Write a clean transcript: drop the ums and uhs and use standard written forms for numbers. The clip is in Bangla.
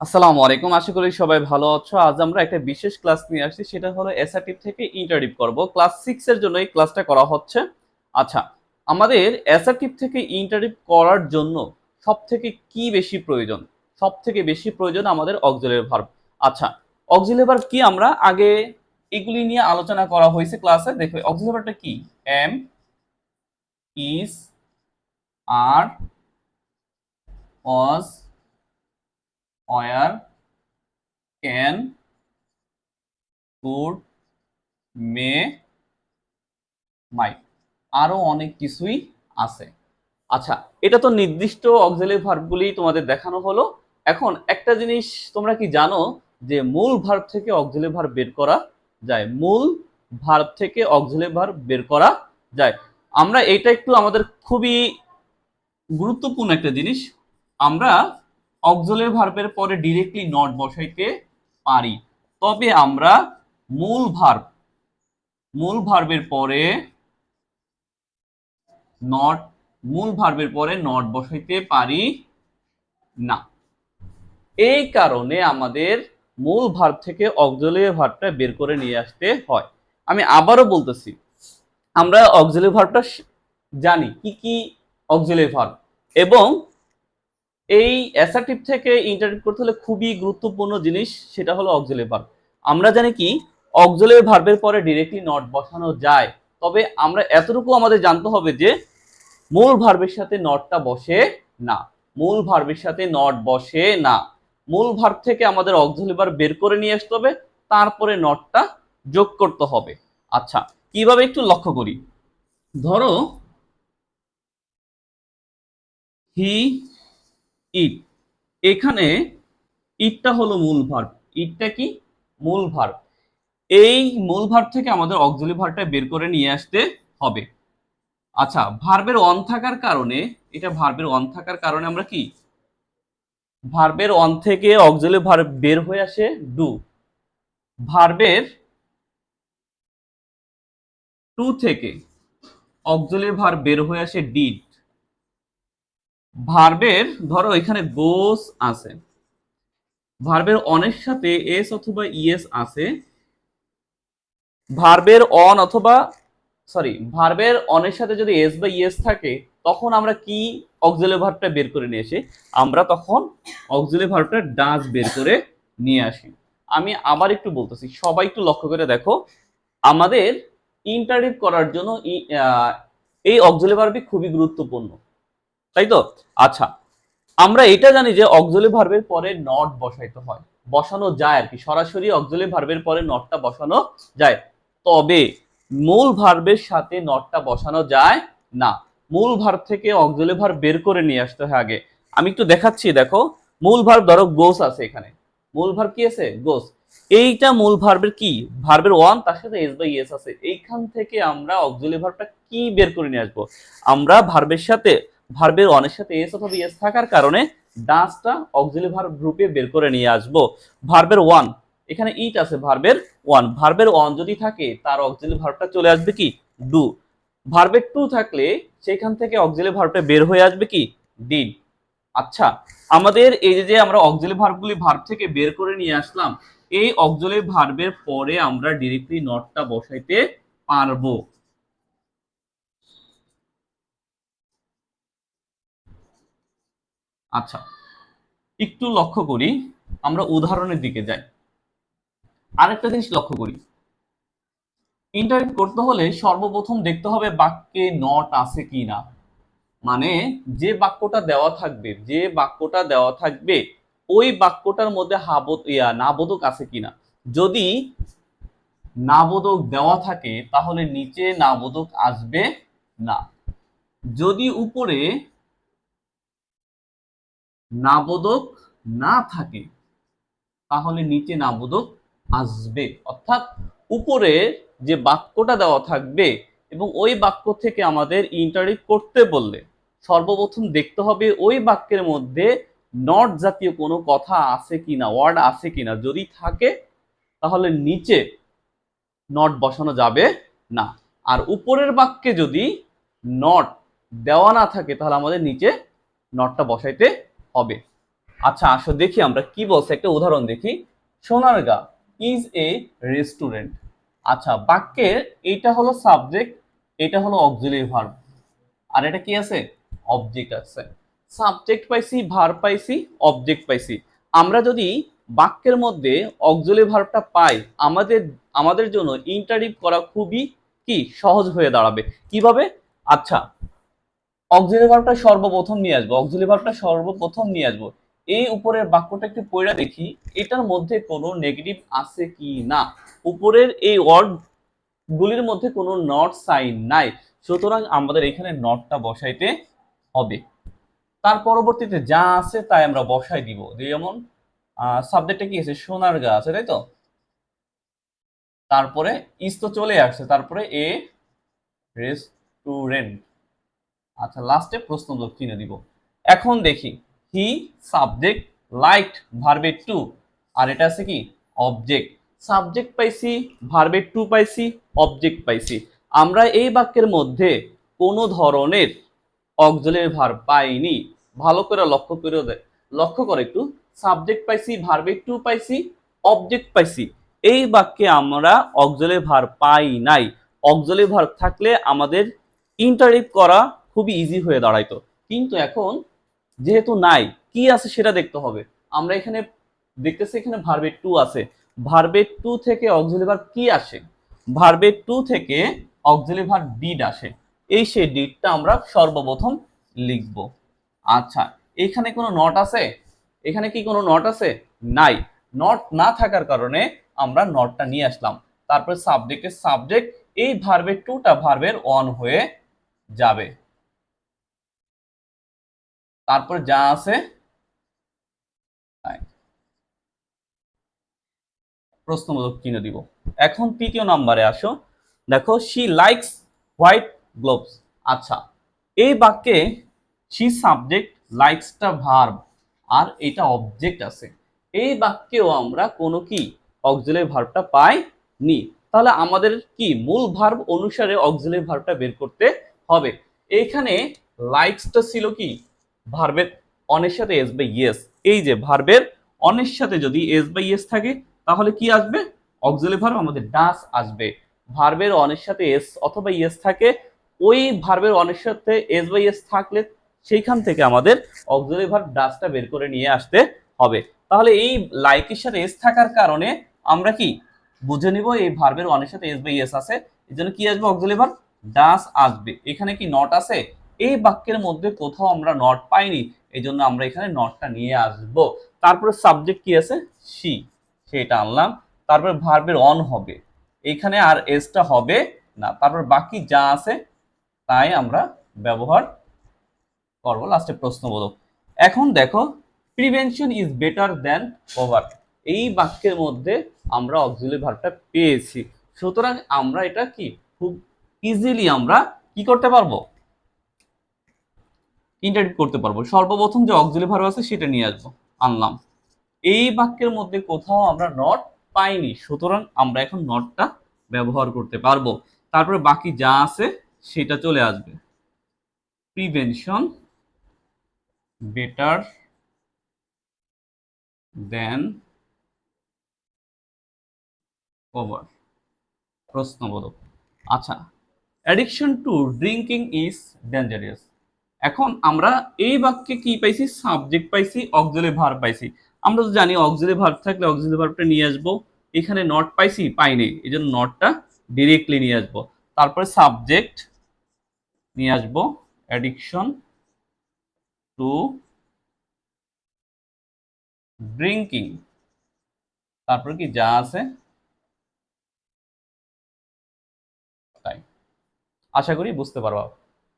আসসালামু আলাইকুম। আশা করি সবাই ভালো আছো। আজ আমরা একটা বিশেষ ক্লাস নিয়ে আসছি। সেটা হলো অ্যাসার্টিভ থেকে ইন্টারেটিভ করব। ক্লাস 6 এর জন্য এই ক্লাসটা করা হচ্ছে। আচ্ছা, আমাদের অ্যাসার্টিভ থেকে ইন্টারেটিভ করার জন্য সবথেকে কি বেশি প্রয়োজন? সবথেকে বেশি প্রয়োজন আমাদের অক্সিলারি ভার্ব। আচ্ছা, অক্সিলারি ভার্ব কি আমরা আগে এগুলি নিয়ে আলোচনা করা হয়েছে ক্লাসে। দেখো অক্সিলারি ভার্বটা কি? Am, is, are, was, were, can, could, may, might, আরো অনেক কিছুই আছে। আচ্ছা, এটা তো নির্দিষ্ট অক্সিলারি ভার্বগুলি তোমাদের দেখানো হলো। এখন একটা জিনিস তোমরা কি জানো যে মূল ভার্ব থেকে অক্সিলারি ভার্ব বের করা যায়? মূল ভার্ব থেকে অক্সিলারি ভার্ব বের করা যায়। আমরা এটা একটু আমাদের খুবই গুরুত্বপূর্ণ একটা জিনিস। আমরা অক্সিলারি ভার্বের পরে ডিরেক্টলি নট বসাইতে পারি, তবে আমরা মূল ভার্ব মূল ভার্বের পরে নট মূল ভার্বের পরে নট বসাইতে পারি না। এই কারণে আমাদের মূল ভার্ব থেকে অক্সিলারি ভার্বটা বের করে নিয়ে আসতে হয়। আমি আবারও বলতেছি, আমরা অক্সিলারি ভার্বটা জানি কি কি অক্সিলারি ভার্ব, এবং এই অ্যাসার্টিভ থেকে ইন্টারেটিভ করতে হলে খুবই গুরুত্বপূর্ণ জিনিস সেটা হলো অক্সিলারি ভার্ব। আমরা জানি কি অক্সিলারি ভার্বের পরে ডিরেক্টলি নট বসানো যায়, তবে আমরা এতটুকু আমাদের জানতে হবে যে মূল ভার্বের সাথে নটটা বসে না। মূল ভার্বের সাথে নট বসে না। মূল ভার্ব থেকে আমাদের অক্সিলারি ভার্ব বের করে নিয়ে আসতে হবে, তারপরে নটটা যোগ করতে হবে। আচ্ছা, কিভাবে একটু লক্ষ্য করি। ধরো হি ইট, এখানে ইটটা হলো মূল ভার্ব। ইটটা কি? মূল ভার্ব। এই মূল ভার্ব থেকে আমাদের অক্সিলারি ভার্বটা বের করে নিয়ে আসতে হবে। আচ্ছা, ভার্বের অন থাকার কারণে, এটা ভার্বের অন থাকার কারণে আমরা কি ভার্বের অন থেকে অক্সিলারি ভার্ব বের হয়ে আসে ডু। ভার্বের টু থেকে অক্সিলারি ভার্ব বের হয়ে আসে ডিড। ভার্বের ধরো এখানে গোস আছে, ভার্বের অনের সাথে এস অথবা ইএস আছে। ভার্বের অন অথবা ভার্বের অনের সাথে যদি এস বা ইএস থাকে, তখন আমরা কি অক্সিলারি ভার্বটা বের করে নিয়ে আসি? আমরা তখন অক্সিলারি ভার্বটা ডাজ বের করে নিয়ে আসি। আমি আবার একটু বলতেছি, সবাই একটু লক্ষ্য করে দেখো। আমাদের ইন্টারেটিভ করার জন্য এই অক্সিলারি ভার্বই খুবই গুরুত্বপূর্ণ, তাই তো? আচ্ছা, আমরা এটা জানি যে অক্সিলারি ভার্বের পরে নট বসাইতে হয়, বসানো যায় আর কি, সরাসরি অক্সিলারি ভার্বের পরে নটটা বসানো যায়। তবে মূল ভার্বের সাথে নটটা বসানো যায় না। মূল ভার্ব থেকে অক্সিলারি ভার্ব বের করে নিয়ে আসতে হয় আগে। আমি একটু দেখাচ্ছি, দেখো। মূল ভার্ব ধরো গোস আছে এখানে। মূল ভার্ব কি আছে? গোস। এইটা মূল ভার্বের কি? ভার্বের ওয়ান, তার সাথে এস বা ইএস আছে। এইখান থেকে আমরা অক্সিলারি ভার্বটা কি বের করে নিয়ে আসবো? আমরা ভার্বের সাথে ভার্বের ওয়ানের সাথে এস অথবা ইএস থাকার কারণে ডাজটা অক্সিলারি ভার্ব গ্রুপে বের করে নিয়ে আসবো। ভার্বের ওয়ান, এখানে ইট আছে, ভার্বের ওয়ান। ভার্বের ওয়ান যদি থাকে, তার অক্সিলারি ভার্বটা চলে আসবে কি? ডু। ভার্বের টু থাকলে সেখান থেকে অক্সিলারি ভার্বটা বের হয়ে আসবে কি? ডিড। আচ্ছা, আমাদের এই যে আমরা অক্সিলারি ভার্বগুলি ভার্ব থেকে বের করে নিয়ে আসলাম, এই অক্সিলারি ভার্বের পরে আমরা ডিরেক্টলি নটটা বসাইতে পারবো। আচ্ছা, একটু লক্ষ্য করি, আমরা উদাহরণের দিকে যাই। আরেকটা জিনিস লক্ষ্য করি, ইন্টারেক্ট করতে হলে সর্বপ্রথম দেখতে হবে বাক্যে নট আছে কি না। মানে যে বাক্যটা দেওয়া থাকবে ওই বাক্যটার মধ্যে নাবোধক আছে কিনা। যদি নাবোধক দেওয়া থাকে তাহলে নিচে নাবোধক আসবে না। যদি উপরে নাবোধক না থাকে তাহলে নিচে নাবোধক আসবে। অর্থাৎ উপরে যে বাক্যটা দেওয়া থাকবে এবং ওই বাক্য থেকে আমাদের ইন্টারেক্ট করতে বললে সর্বপ্রথম দেখতে হবে ওই বাক্যের মধ্যে নট জাতীয় কোনো কথা আছে কিনা, ওয়ার্ড আছে কিনা। যদি থাকে তাহলে নিচে নট বসানো যাবে না। আর উপরের বাক্যে যদি নট দেওয়া না থাকে তাহলে আমাদের নিচে নটটা বসাইতে হবে। আচ্ছা আসো দেখি আমরা কি বলছে, একটা উদাহরণ দেখি। Sonargaon is a restaurant. আচ্ছা বাক্যের এটা হলো সাবজেক্ট, এটা হলো অক্সিলারি ভার্ব, আর এটা কি আছে, অবজেক্ট আছে। সাবজেক্ট পাইছি, ভার্ব পাইছি, অবজেক্ট পাইছি। আমরা যদি বাক্যের মধ্যে অক্সিলারি ভার্বটা পাই, আমাদের আমাদের জন্য ইন্টারডিপ করা খুবই কি সহজ হয়ে দাঁড়াবে। কিভাবে? আচ্ছা অক্সিলারি ভার্বটা সর্বপ্রথম নিয়ে আসবো, অক্সিলারি ভার্বটা সর্বপ্রথম নিয়ে আসবো। এই উপরের বাক্যটা একটু পড়া দেখি, এটার মধ্যে কোনো নেগেটিভ আছে কি না। উপরের এই ওয়ার্ড গুলির মধ্যে কোনো নট সাইন নাই, সুতরাং আমাদের এখানে নটটা বসাইতে হবে। তার পরবর্তীতে যা আছে তাই আমরা বসাই দিব। যেমন সাবজেক্টে কি আছে, সোনারগাঁ আছে, তাই তো। তারপরে ইস তো চলে আসছে, তারপরে এ রেস্টুরেন্ট। আচ্ছা লাস্টে প্রশ্নবোধক চিহ্ন দিব। এখন দেখি হি সাবজেক্ট লাইকড ভার্বে টু, আর এটা আছে কি অবজেক্ট। সাবজেক্ট পাইছি, ভার্বে টু পাইছি, অবজেক্ট পাইছি। আমরা এই বাক্যের মধ্যে কোনো ধরনের অক্সিলারি ভার্ব পাইনি। ভালো করে লক্ষ্য করে লক্ষ্য করে একটু, সাবজেক্ট পাইছি, ভার্বে টু পাইছি, অবজেক্ট পাইছি। এই বাক্যে আমরা অক্সিলারি ভার্ব পাই নাই। অক্সিলারি ভার্ব থাকলে আমাদের ইন্টারেক্ট করা খুবই ইজি হয়ে দাঁড়াইতো, কিন্তু এখন যেহেতু নাই, কি আছে সেটা দেখতে হবে। আমরা এখানে দেখতেছি এখানে ভার্বে টু আছে, ভার্বে টু থেকে অক্সিলারি ভার্ব কি আসে, ভার্বে টু থেকে অক্সিলারি ভার্ব ডিড আসে। এই সেই ডিডটা আমরা সর্বপ্রথম লিখব। আচ্ছা এখানে কোনো নট আছে, এখানে কি কোনো নট আছে, নাই। নট না থাকার কারণে আমরা নটটা নিয়ে আসলাম। তারপরে সাবজেক্টের সাবজেক্ট, এই ভার্বের টুটা ভার্বের অন হয়ে যাবে। তারপর যা আছে তাই প্রশ্নবোধক চিহ্ন দিব। এখন তৃতীয় নম্বরে আসো, দেখো শি লাইকস হোয়াইট গ্লোভস। আচ্ছা এই বাক্যে শি সাবজেক্ট, লাইকসটা ভার্ব, আর এটা অবজেক্ট আছে। এই বাক্যেও আমরা কোনো কি অক্সিলারি ভার্বটা পাই নি। তাহলে আমাদের কি মূল ভার্ব অনুসারে অক্সিলারি ভার্বটা বের করতে হবে। এইখানে লাইকসটা ছিল কি ভার্বের অনের সাথে এস বাই ইয়েস। এই যে ভার্বের অনের সাথে যদি এস বাই ইয়েস থাকে তাহলে কি আসবে, অক্সিলারি ভার্ব আমাদের ডাস আসবে। ভার্বের অনের সাথে এস অথবা ইয়েস থাকে, ওই ভার্বের অনের সাথে এস বাই এস থাকলে সেইখান থেকে আমাদের অক্সিলারি ভার্ব ডাসটা বের করে নিয়ে আসতে হবে। তাহলে এই লাইকের সাথে এস থাকার কারণে আমরা কি বুঝে নিব এই ভার্বের অনের সাথে এস বাই এস আছে, এই জন্য কি আসবে, অক্সিলারি ভার্ব ডাস আসবে। এখানে কি নট আছে, এই বাক্যের মধ্যে কোথাও আমরা নট পাইনি, এই জন্য আমরা এখানে নটটা নিয়ে আসব। তারপরে সাবজেক্ট কি আছে, সি, সেটা আনলাম। তারপরে ভার্বের অন হবে, এখানে আর এসটা হবে না। তারপর বাকি যা আছে তাই আমরা ব্যবহার করব। লাস্টে প্রশ্নবোধক। এখন দেখো prevention is better than cover, এই বাক্যের মধ্যে আমরা অক্সিলারি ভার্বটা পেয়েছি, সুতরাং আমরা এটা কি খুব ইজিলি আমরা কি করতে পারবো, ইন্টারপ্রেট করতে পারবো। সর্বপ্রথম যে অক্সিলারি ভার্ব আছে সেটা নিয়ে আসবো, আনলাম। এই বাক্যের মধ্যে কোথাও আমরা নট পাইনি, সুতরাং আমরা এখন নটটা ব্যবহার করতে পারবো। তারপরে বাকি যা আছে সেটা চলে আসবে। প্রিভেনশন বেটার দেন কভার, প্রশ্নবোধক। আচ্ছা addiction two drinking is dangerous. এখন আমরা এই বাক্যে কি পাইছি, সাবজেক্ট পাইছি, অক্সিলারি ভার্ব পাইছি। আমরা তো জানি অক্সিলারি ভার্ব থাকলে অক্সিলারি ভার্বটা নিয়ে আসবো। এখানে নট পাইছি, পাইনি, এই জন্য নটটা ডিরেক্টলি নিয়ে আসবো। তারপরে সাবজেক্ট নিয়ে আসবো, অ্যাডিকশন টু ড্রিঙ্কিং, তারপরে কি যা আছে তাই। আশা করি বুঝতে পারবা।